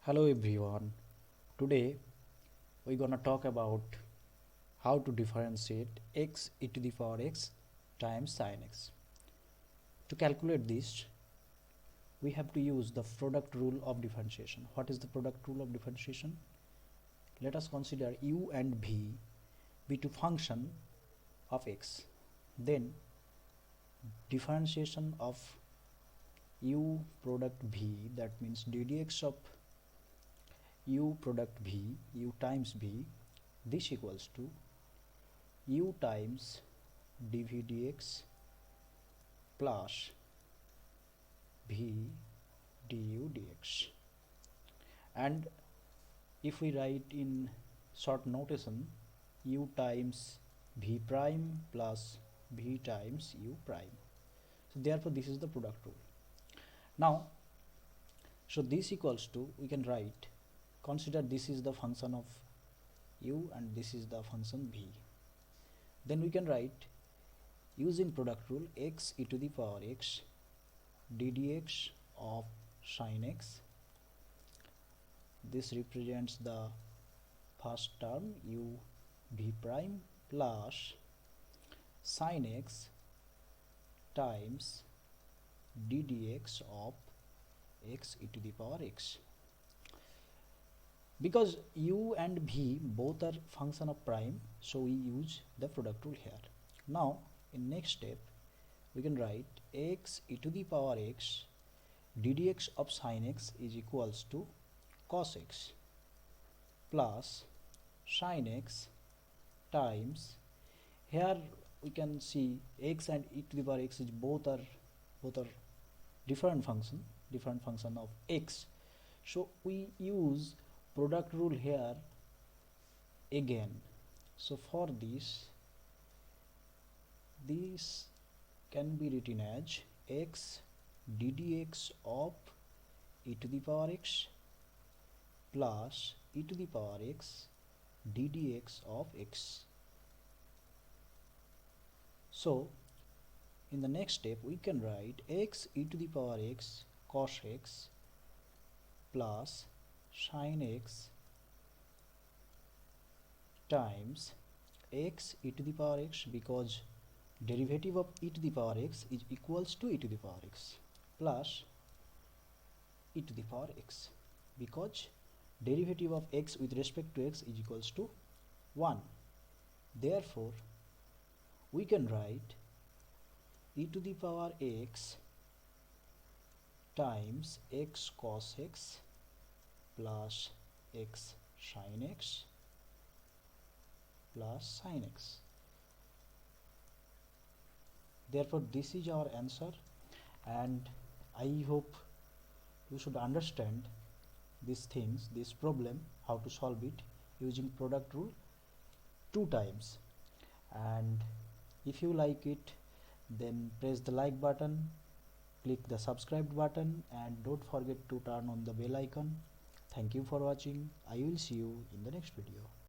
Hello everyone. Today we're gonna talk about how to differentiate x e to the power x times sin x. To calculate this, we have to use the product rule of differentiation. What is the product rule of differentiation? Let us consider u and v be two function of x. Then differentiation of u product v, that means ddx of u product v, u times v, this equals to u times dv dx plus v du dx. And if we write in short notation, u times v prime plus v times u prime. So therefore this is the product rule. Now, so this equals to, we can write, consider this is the function of u and this is the function v. Then we can write, using product rule, x e to the power x ddx of sin x. This represents the first term u v prime plus sin x times ddx of x e to the power x. Because u and v both are function of prime, so we use the product rule here. Now in next step we can write x e to the power x ddx of sin x is equals to cos x plus sin x times, here we can see x and e to the power x is both are different function of x, so we use product rule here again. So for this can be written as x ddx of e to the power x plus e to the power x ddx of x. So in the next step we can write x e to the power x cos x plus sin x times x e to the power x, because derivative of e to the power x is equals to e to the power x, plus e to the power x, because derivative of x with respect to x is equals to 1. Therefore we can write e to the power x times x cos x plus x sin x plus sin x. Therefore this is our answer, and I hope you should understand these things, this problem, how to solve it using product rule 2 times. And if you like it, then press the like button, click the subscribe button, and don't forget to turn on the bell icon. Thank you for watching. I will see you in the next video.